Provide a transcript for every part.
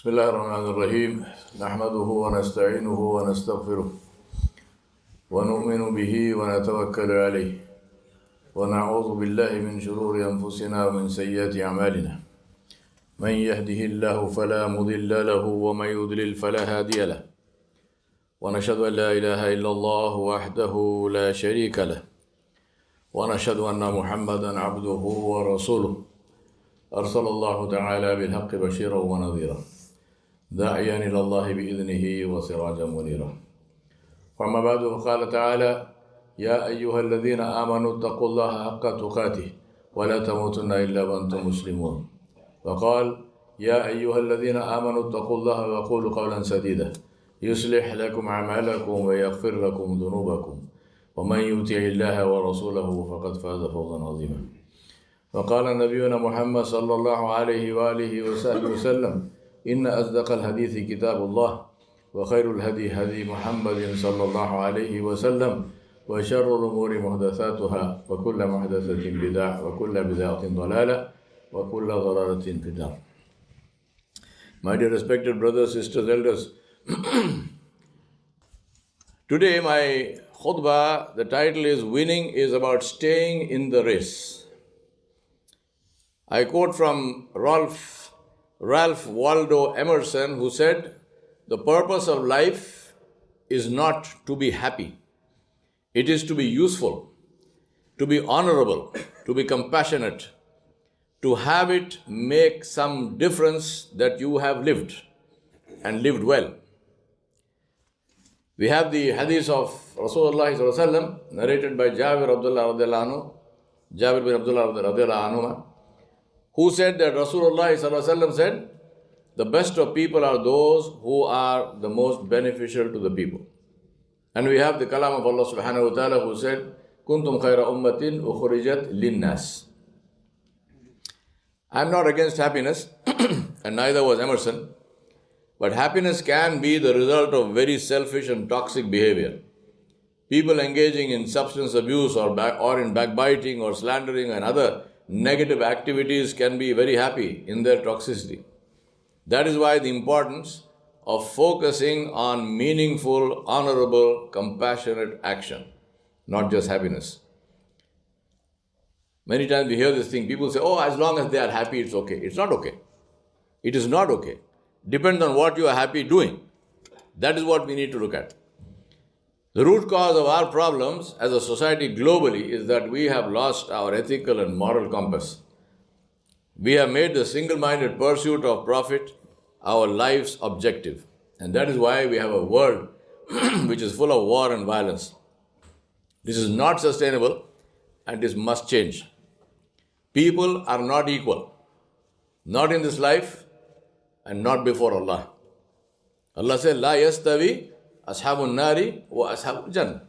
بسم الله الرحمن الرحيم نحمده ونستعينه ونستغفره ونؤمن به ونتوكل عليه ونعوذ بالله من شرور أنفسنا ومن سيئات أعمالنا من يهده الله فلا مضل له ومن يضلل فلا هادي له ونشهد أن لا إله إلا الله وحده لا شريك له ونشهد أن محمدا عبده ورسوله أرسل الله تعالى بالحق بشيرا ونذيرا داعيا إلى الله بإذنه وسراجا منيرا. وأما بعد فقال تعالى: يا أيها الذين آمنوا اتقوا الله حق تقاته ولا تموتن إلا وأنتم مسلمون. وقال: يا أيها الذين آمنوا اتقوا الله وقولوا قولا سديدا يصلح لكم أعمالكم ويغفر لكم ذنوبكم ومن يطع الله ورسوله فقد فاز فوزا عظيما. وقال نبينا محمد صلى الله عليه وآله وصحبه وسلم: إن أصدق الحديث كتاب الله وخير الهدي هدي محمد صلى الله عليه وسلم وشر الأمور محدثاتها وكل محدثة بدعة وكل بدعة ضلالة وكل ضلالة في النار. My dear respected brothers, sisters, elders, today my khutbah, the title is Winning is about staying in the race. I quote from Ralph Waldo Emerson, who said, "The purpose of life is not to be happy. It is to be useful, to be honorable, to be compassionate, to have it make some difference that you have lived and lived well." We have the hadith of Rasulullah sallallahu alaihi wasallam narrated by Jabir bin Abdullah radhiyallahu anhu, who said that Rasulullah sallallahu alaihi wasallam said, "The best of people are those who are the most beneficial to the people." And we have the kalam of Allah subhanahu wa ta'ala, who said, "Kuntum khayra ummatin ukhrijat linnas." I'm not against happiness, and neither was Emerson, but happiness can be the result of very selfish and toxic behavior. People engaging in substance abuse or in backbiting or slandering and other negative activities can be very happy in their toxicity. That is why the importance of focusing on meaningful, honorable, compassionate action, not just happiness. Many times we hear this thing, people say, "Oh, as long as they are happy, it's okay." It's not okay. It is not okay. Depends on what you are happy doing. That is what we need to look at. The root cause of our problems as a society globally is that we have lost our ethical and moral compass. We have made the single-minded pursuit of profit our life's objective. And that is why we have a world which is full of war and violence. This is not sustainable and this must change. People are not equal. Not in this life and not before Allah. Allah said, "La yastawi ashabun nari wa ashabul jannah."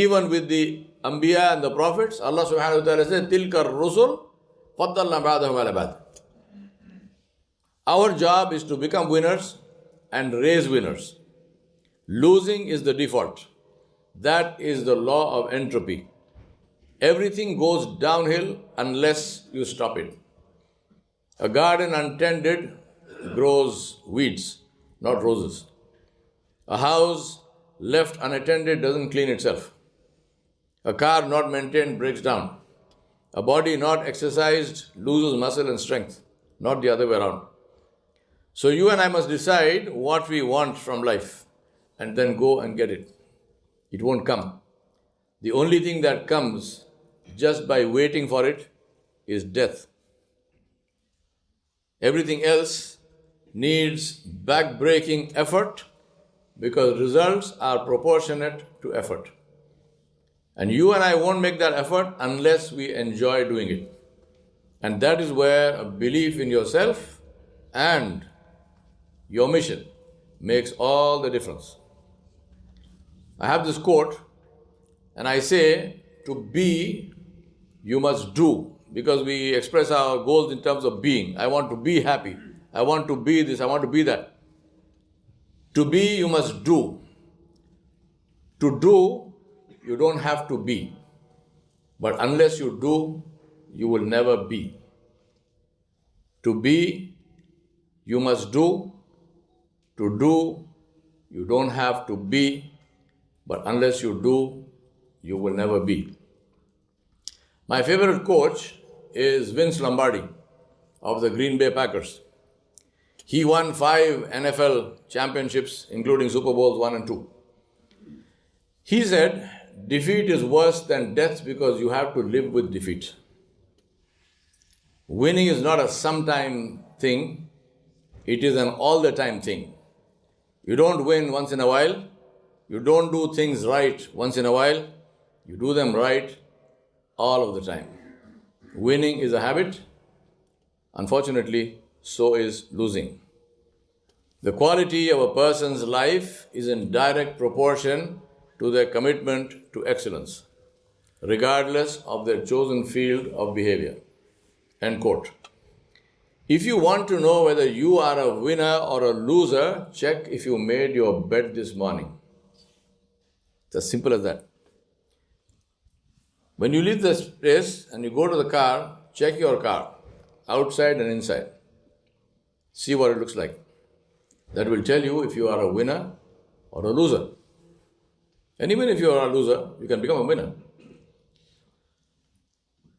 Even with the Anbiya and the Prophets, Allah subhanahu wa ta'ala said, "Tilka rusul faddalna ba'dahum ala ba'd." Our job is to become winners and raise winners. Losing is the default. That is the law of entropy. Everything goes downhill unless you stop it. A garden untended grows weeds, not roses. A house left unattended doesn't clean itself. A car not maintained breaks down. A body not exercised loses muscle and strength, not the other way around. So you and I must decide what we want from life and then go and get it. It won't come. The only thing that comes just by waiting for it is death. Everything else needs back-breaking effort because results are proportionate to effort. And you and I won't make that effort unless we enjoy doing it. And that is where a belief in yourself and your mission makes all the difference. I have this quote, and I say, to be, you must do, because we express our goals in terms of being. I want to be happy. I want to be this. I want to be that. To be, you must do. To do, you don't have to be. But unless you do, you will never be. To be, You must do to do. You don't have to be, but unless you do, you will never be. My favorite coach is Vince Lombardi of the Green Bay Packers. He won 5 NFL championships, including Super Bowls 1 and 2. He said, defeat is worse than death because you have to live with defeat. Winning is not a sometime thing, it is an all-the-time thing. You don't win once in a while, you don't do things right once in a while, you do them right all of the time. Winning is a habit. Unfortunately, so is losing. The quality of a person's life is in direct proportion to their commitment to excellence, regardless of their chosen field of behavior. End quote. If you want to know whether you are a winner or a loser, check if you made your bed this morning. It's as simple as that. When you leave this place and you go to the car, check your car, outside and inside. See what it looks like. That will tell you if you are a winner or a loser. And even if you are a loser, you can become a winner.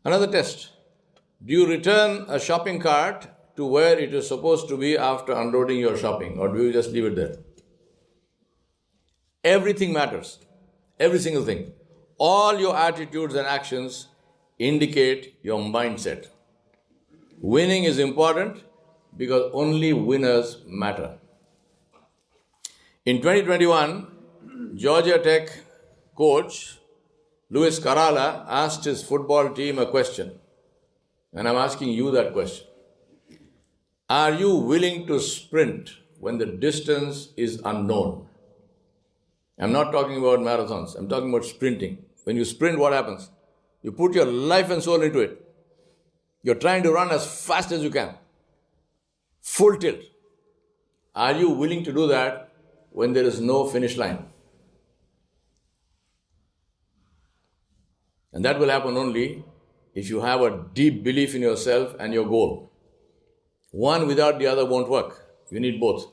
Another test. Do you return a shopping cart to where it is supposed to be after unloading your shopping, or do you just leave it there? Everything matters. Every single thing. All your attitudes and actions indicate your mindset. Winning is important because only winners matter. In 2021, Georgia Tech coach Luis Carrala asked his football team a question. And I'm asking you that question. Are you willing to sprint when the distance is unknown? I'm not talking about marathons. I'm talking about sprinting. When you sprint, what happens? You put your life and soul into it. You're trying to run as fast as you can. Full tilt. Are you willing to do that when there is no finish line? And that will happen only if you have a deep belief in yourself and your goal. One without the other won't work. You need both.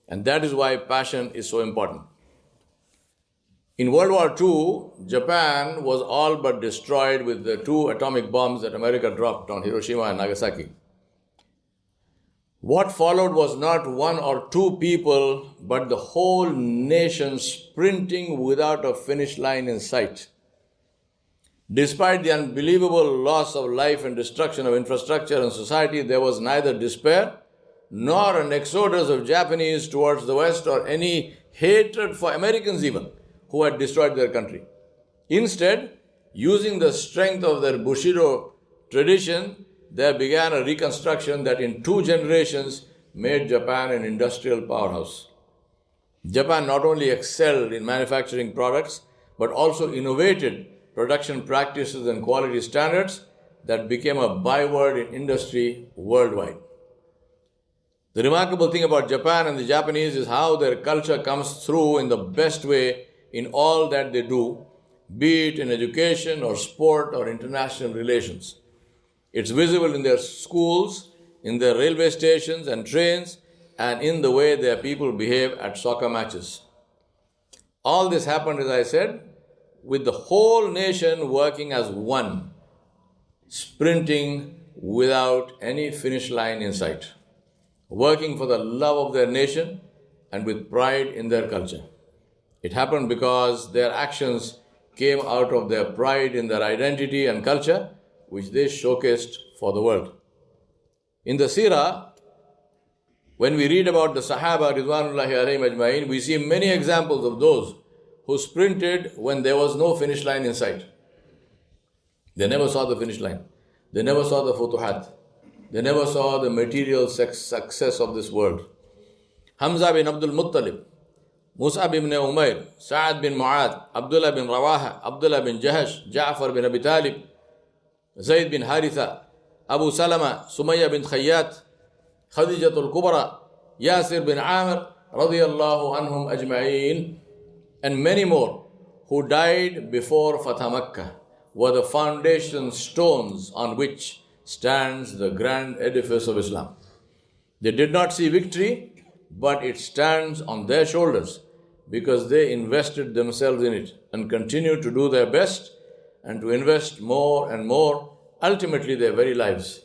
And that is why passion is so important. In World War II, Japan was all but destroyed with the 2 atomic bombs that America dropped on Hiroshima and Nagasaki. What followed was not 1 or 2 people, but the whole nation sprinting without a finish line in sight. Despite the unbelievable loss of life and destruction of infrastructure and society, there was neither despair nor an exodus of Japanese towards the West or any hatred for Americans even, who had destroyed their country. Instead, using the strength of their Bushido tradition, there began a reconstruction that in 2 generations made Japan an industrial powerhouse. Japan not only excelled in manufacturing products, but also innovated production practices and quality standards that became a byword in industry worldwide. The remarkable thing about Japan and the Japanese is how their culture comes through in the best way in all that they do, be it in education or sport or international relations. It's visible in their schools, in their railway stations and trains, and in the way their people behave at soccer matches. All this happened, as I said, with the whole nation working as one, sprinting without any finish line in sight, working for the love of their nation and with pride in their culture. It happened because their actions came out of their pride in their identity and culture, which they showcased for the world. In the Seerah, when we read about the Sahaba Ridwanullahi alayhim ajma'in, we see many examples of those who sprinted when there was no finish line in sight. They never saw the finish line. They never saw the futuhat. They never saw the material success of this world. Hamza bin Abdul Muttalib, Mus'ab ibn Umair, Sa'ad bin Mu'ad, Abdullah bin Rawaha, Abdullah bin Jahash, Ja'far bin Abi Talib, Zayd bin Haritha, Abu Salama, Sumayya bin Khayyat, Khadijatul Kubra, Yasir bin Amir, radiyallahu anhum ajma'in, and many more who died before Fatah Makkah were the foundation stones on which stands the grand edifice of Islam. They did not see victory, but it stands on their shoulders because they invested themselves in it and continue to do their best and to invest more and more, ultimately their very lives,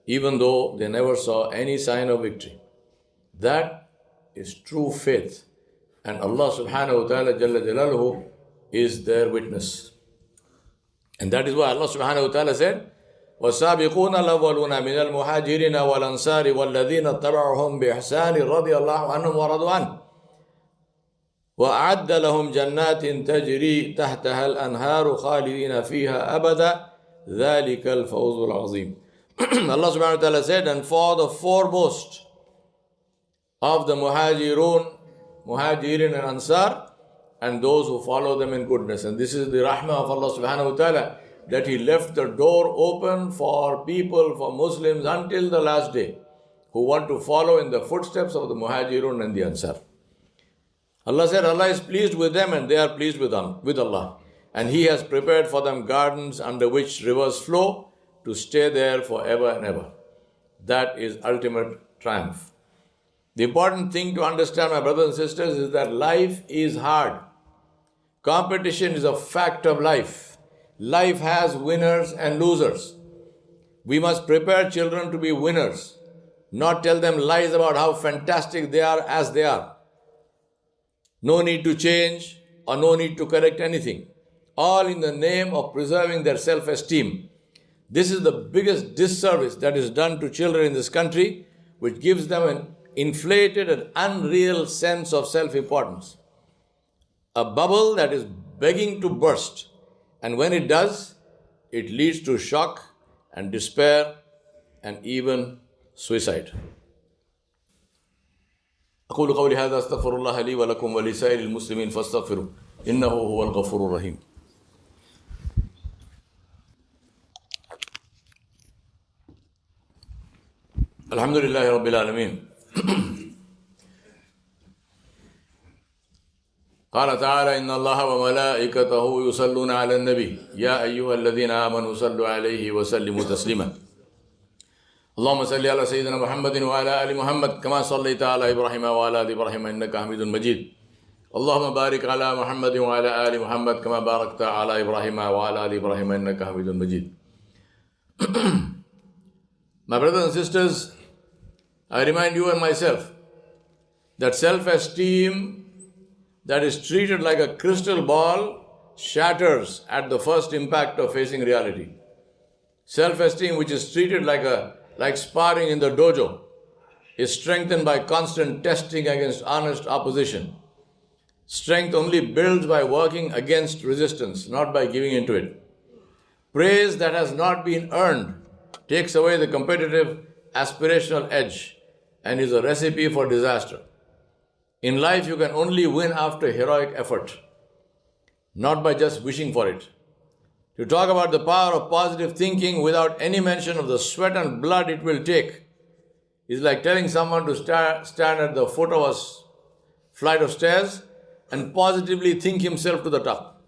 even though they never saw any sign of victory. That is true faith. And Allah subhanahu wa ta'ala Jalla Jalaluhu is their witness. And that is why Allah subhanahu wa ta'ala said, وَالسَّابِقُونَ الْأَوَّلُونَ مِنَ الْمُهَاجِرِينَ وَالْأَنصَارِ وَالَّذِينَ اتَّبَعُوهُمْ بِإِحْسَانٍ رَضِيَ اللَّهُ عَنْهُمْ وَرَضُوا عَنْهُ وَأَعَدَّ لَهُمْ جَنَّاتٍ تَجْرِي تَحْتَهَا الْأَنْهَارُ خَالِدِينَ فِيهَا أَبَدًا ذَلِكَ الْفَوْزُ الْعَظِيمُ. Allah subhanahu wa ta'ala said, and for the foremost of the Muhajirin and Ansar, and those who follow them in goodness. And this is the rahmah of Allah subhanahu wa ta'ala, that He left the door open for people, for Muslims until the last day, who want to follow in the footsteps of the Muhajirun and the Ansar. Allah said Allah is pleased with them and they are pleased with Allah. And He has prepared for them gardens under which rivers flow to stay there forever and ever. That is ultimate triumph. The important thing to understand, my brothers and sisters, is that life is hard. Competition is a fact of life. Life has winners and losers. We must prepare children to be winners, not tell them lies about how fantastic they are as they are. No need to change or no need to correct anything. All in the name of preserving their self-esteem. This is the biggest disservice that is done to children in this country, which gives them an inflated and unreal sense of self-importance. A bubble that is begging to burst. And when it does, it leads to shock and despair and even suicide. أقول قولي هذا أستغفر الله لي ولكم ولسائر المسلمين فاستغفروا إنه هو الغفور الرحيم. الحمد لله رب العالمين. قال تعالى إن الله وملائكته يصلون على النبي يا أيها الذين آمنوا صلوا عليه وسلموا تسليما. اللهم صل على سيدنا محمد وعلى آل محمد كما صليت على إبراهيم وعلى آل إبراهيم إنك حميد مجيد. اللهم بارك على محمد وعلى آل محمد كما باركت على إبراهيم وعلى آل إبراهيم إنك حميد مجيد. My brothers and sisters, I remind you and myself that self-esteem that is treated like a crystal ball shatters at the first impact of facing reality. Self-esteem which is treated like sparring in the dojo is strengthened by constant testing against honest opposition. Strength only builds by working against resistance, not by giving into it. Praise that has not been earned takes away the competitive aspirational edge and is a recipe for disaster. In life, you can only win after heroic effort, not by just wishing for it. To talk about the power of positive thinking without any mention of the sweat and blood it will take is like telling someone to stand at the foot of a flight of stairs and positively think himself to the top.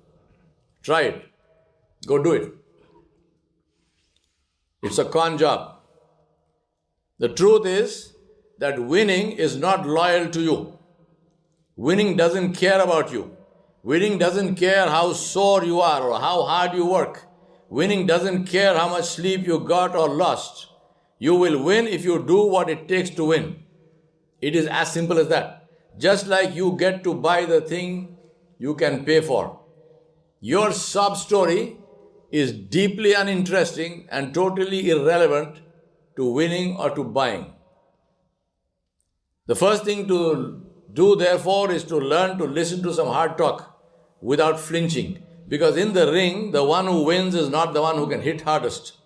Try it. Go do it. It's a con job. The truth is that winning is not loyal to you. Winning doesn't care about you. Winning doesn't care how sore you are or how hard you work. Winning doesn't care how much sleep you got or lost. You will win if you do what it takes to win. It is as simple as that. Just like you get to buy the thing you can pay for. Your sob story is deeply uninteresting and totally irrelevant to winning or to buying. The first thing to do, therefore, is to learn to listen to some hard talk without flinching. Because in the ring, the one who wins is not the one who can hit hardest,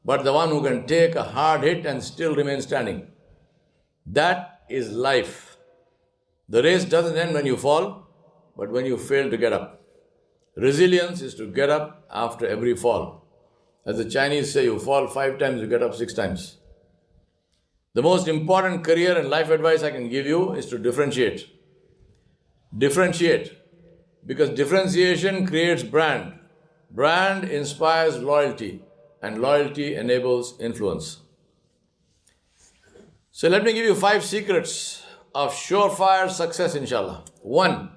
but the one who can take a hard hit and still remain standing. That is life. The race doesn't end when you fall, but when you fail to get up. Resilience is to get up after every fall. As the Chinese say, you fall 5 times, you get up 6 times. The most important career and life advice I can give you is to differentiate. Differentiate. Because differentiation creates brand. Brand inspires loyalty, and loyalty enables influence. So let me give you 5 secrets of surefire success, inshallah. 1.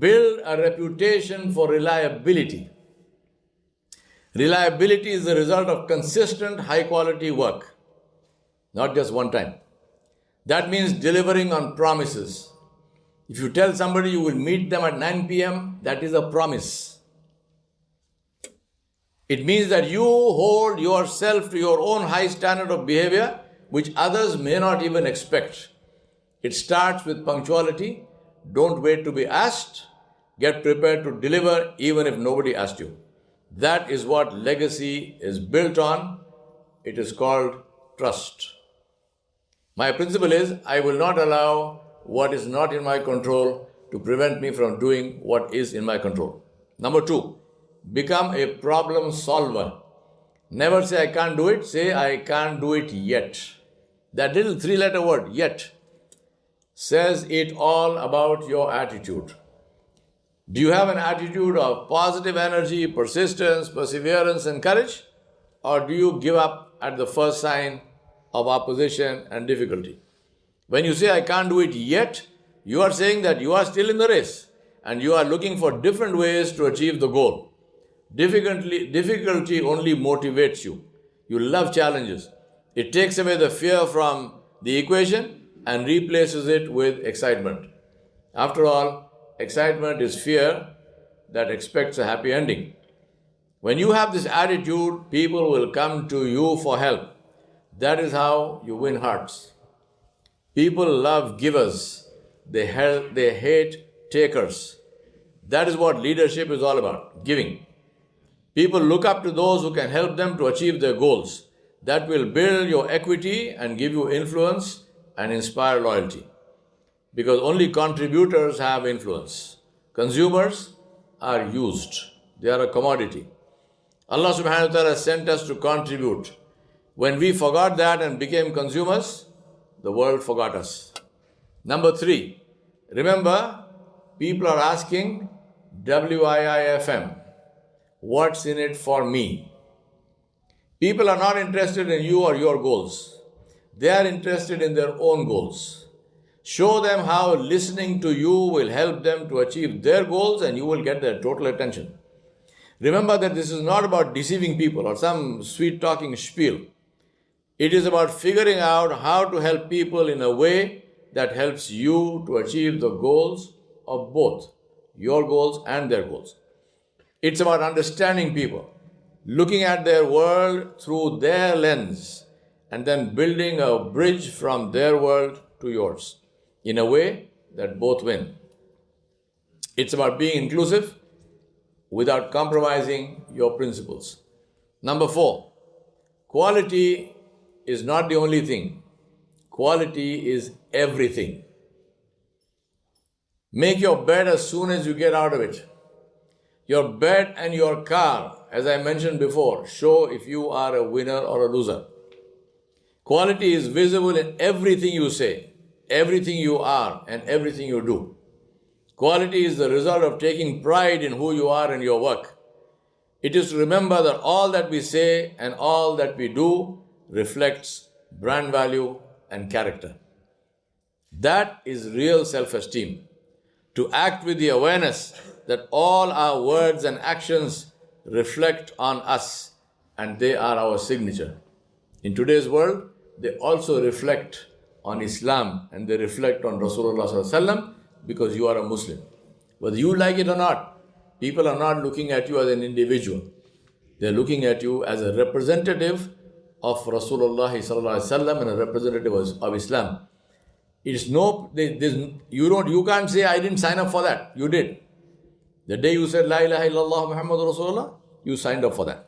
Build a reputation for reliability. Reliability is the result of consistent, high-quality work, not just one time. That means delivering on promises. If you tell somebody you will meet them at 9 p.m., that is a promise. It means that you hold yourself to your own high standard of behavior, which others may not even expect. It starts with punctuality. Don't wait to be asked. Get prepared to deliver even if nobody asked you. That is what legacy is built on. It is called trust. My principle is, I will not allow what is not in my control to prevent me from doing what is in my control. Number 2, become a problem solver. Never say I can't do it, say I can't do it yet. That little 3-letter word, yet, says it all about your attitude. Do you have an attitude of positive energy, persistence, perseverance, and courage? Or do you give up at the first sign of opposition and difficulty? When you say I can't do it yet, you are saying that you are still in the race and you are looking for different ways to achieve the goal. Difficulty only motivates you. You love challenges. It takes away the fear from the equation and replaces it with excitement. After all, excitement is fear that expects a happy ending. When you have this attitude, people will come to you for help. That is how you win hearts. People love givers. They hate takers. That is what leadership is all about, giving. People look up to those who can help them to achieve their goals. That will build your equity and give you influence and inspire loyalty. Because only contributors have influence. Consumers are used. They are a commodity. Allah subhanahu wa ta'ala sent us to contribute. When we forgot that and became consumers, the world forgot us. Number 3, remember, people are asking WIIFM, what's in it for me? People are not interested in you or your goals. They are interested in their own goals. Show them how listening to you will help them to achieve their goals and you will get their total attention. Remember that this is not about deceiving people or some sweet-talking spiel. It is about figuring out how to help people in a way that helps you to achieve the goals of both your goals and their goals. It's about understanding people, looking at their world through their lens, and then building a bridge from their world to yours in a way that both win. It's about being inclusive without compromising your principles. Number 4, quality is not the only thing. Quality is everything. Make your bed as soon as you get out of it. Your bed and your car, as I mentioned before, show if you are a winner or a loser. Quality is visible in everything you say, everything you are, and everything you do. Quality is the result of taking pride in who you are and your work. It is to remember that all that we say and all that we do reflects brand value and character. That is real self-esteem. To act with the awareness that all our words and actions reflect on us and they are our signature. In today's world, they also reflect on Islam and they reflect on Rasulullah Sallallahu Alaihi Wasallam because you are a Muslim. Whether you like it or not, people are not looking at you as an individual. They are looking at you as a representative of Rasulullah Sallallahu Alaihi Wasallam and a representative of Islam. You can't say, I didn't sign up for that. You did. The day you said, La ilaha illallah Muhammadur Rasulullah, you signed up for that.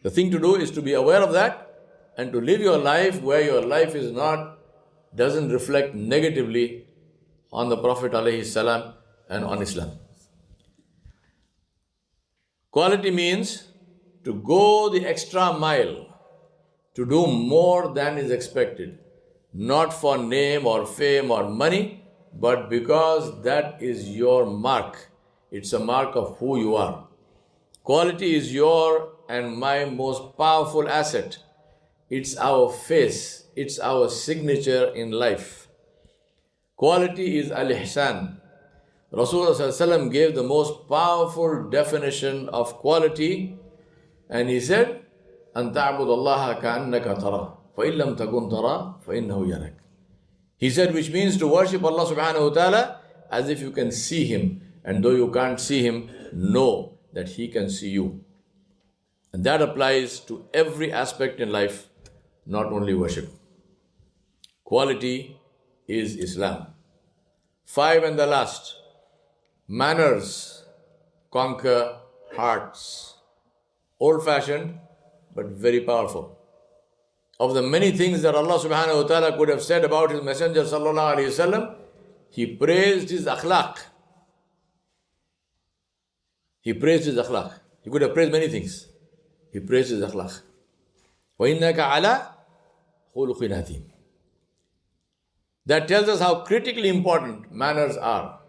The thing to do is to be aware of that and to live your life where your life doesn't reflect negatively on the Prophet alayhi salam and on Islam. Quality means to go the extra mile, to do more than is expected, not for name or fame or money, but because that is your mark. It's a mark of who you are. Quality is your and my most powerful asset. It's our face. It's our signature in life. Quality is al-ihsan. Rasulullah gave the most powerful definition of quality, and he said, أن تعبد الله كأنك تراه فإن لم تكن تراه فإنه يراك. He said, which means to worship Allah subhanahu wa ta'ala as if you can see Him, and though you can't see Him, know that He can see you. And that applies to every aspect in life, not only worship. Quality is Islam. 5 and the last, manners conquer hearts. Old-fashioned, but very powerful. Of the many things that Allah subhanahu wa ta'ala could have said about His Messenger sallallahu alayhi wasallam, He praised his akhlaq. He praised his akhlaq. He could have praised many things. He praised his akhlaq. وَإِنَّكَ عَلَىٰ خُلُقٍ عَظِيمٍ. That tells us how critically important manners are.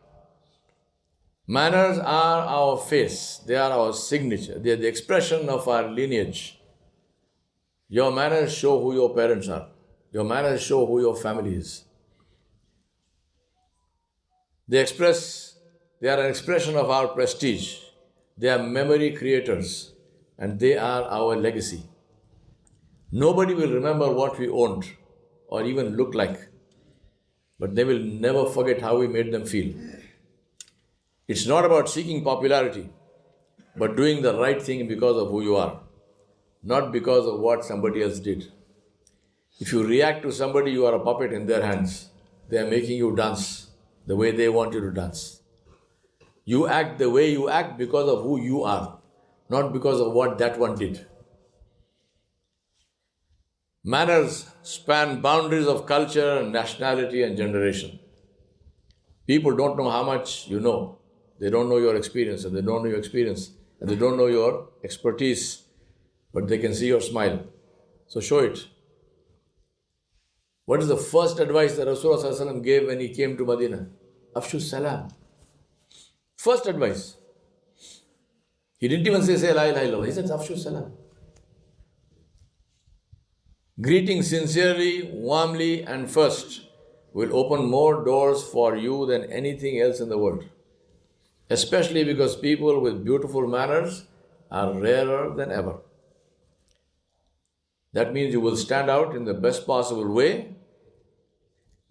Manners are our face. They are our signature. They are the expression of our lineage. Your manners show who your parents are. Your manners show who your family is. They are an expression of our prestige. They are memory creators, and they are our legacy. Nobody will remember what we owned or even looked like, but they will never forget how we made them feel. It's not about seeking popularity, but doing the right thing because of who you are, not because of what somebody else did. If you react to somebody, you are a puppet in their hands. They are making you dance the way they want you to dance. You act the way you act because of who you are, not because of what that one did. Manners span boundaries of culture, nationality, and generation. People don't know how much you know. They don't know your experience, and they don't know your experience, and they don't know your expertise, but they can see your smile. So show it. What is the first advice that Rasulullah gave when he came to Medina? Afshu salam. First advice. He didn't even say la ilaha illallah. He said Afshu salam. Greeting sincerely, warmly, and first will open more doors for you than anything else in the world. Especially because people with beautiful manners are rarer than ever. That means you will stand out in the best possible way.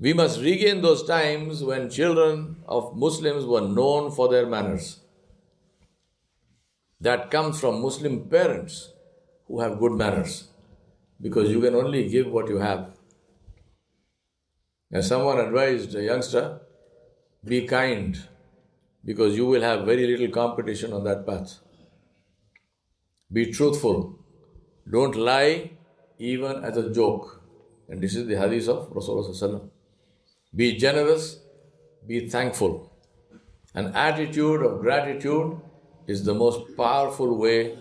We must regain those times when children of Muslims were known for their manners. That comes from Muslim parents who have good manners, because you can only give what you have. As someone advised a youngster, be kind, because you will have very little competition on that path. Be truthful. Don't lie even as a joke. And this is the hadith of Rasulullah. Be generous, be thankful. An attitude of gratitude is the most powerful way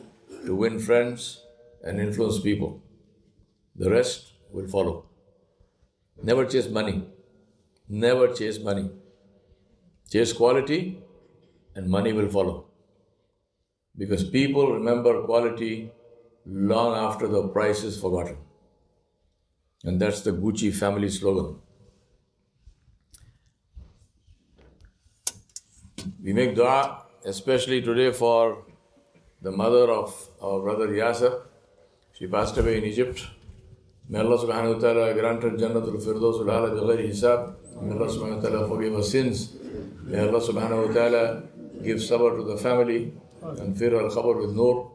to win friends and influence people. The rest will follow. Never chase money. Never chase money. Chase quality and money will follow. Because people remember quality long after the price is forgotten. And that's the Gucci family slogan. We make dua, especially today, for the mother of our brother Yasser. She passed away in Egypt. May Allah subhanahu wa ta'ala grant her Jannatul Firdaus al-A'la bi-ghayri hisab. May Allah subhanahu wa ta'ala forgive her sins. May Allah subhanahu wa ta'ala give sabr to the family and fill her khabar with nur.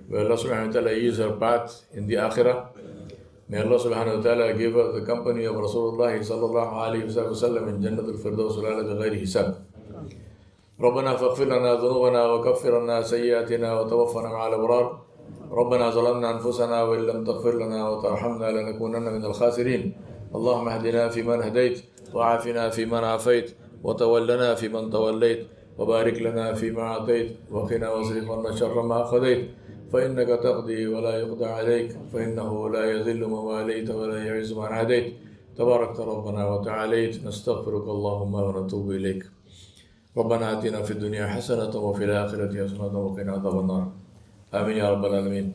May Allah subhanahu wa ta'ala ease her path in the akhirah. May Allah subhanahu wa ta'ala give her the company of Rasulullah sallallahu alayhi wa sallam in Jannatul Firdaus al-A'la bi-ghayri hisab. ربنا فاغفر لنا ذنوبنا وكفر عنا سيئاتنا وتوفنا مع الأبرار. ربنا ظلمنا أنفسنا وإن لم تغفر لنا وترحمنا لنكونن من الخاسرين. اللهم اهدنا فيمن هديت وعافنا فيمن عافيت وتولنا فيمن توليت وبارك لنا فيما أعطيت وقنا واصرف عنا شر ما قضيت فإنك تقضي ولا يقضى عليك فإنه لا يذل من واليت ولا يعز من عاديت تباركت ربنا وتعاليت. نستغفرك اللهم ونتوب إليك. ربنا آتنا في الدنيا حسنة وفي الآخرة حسنة وقنا عذاب النار. آمين يا رب العالمين.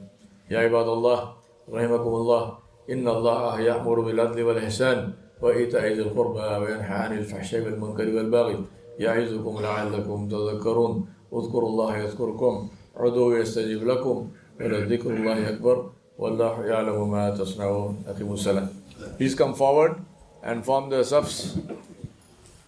يا عباد الله رحمكم الله، إن الله يأمر بالعدل والإحسان وإيتاء ذي القربى وينهى عن الفحشاء والمنكر والبغي يعظكم لعلكم تذكرون اذكروا الله يذكركم ادعوه يستجيب لكم ولذكر الله أكبر والله يعلم ما تصنعون. أقيموا الصلاة. Please come forward and form the safs.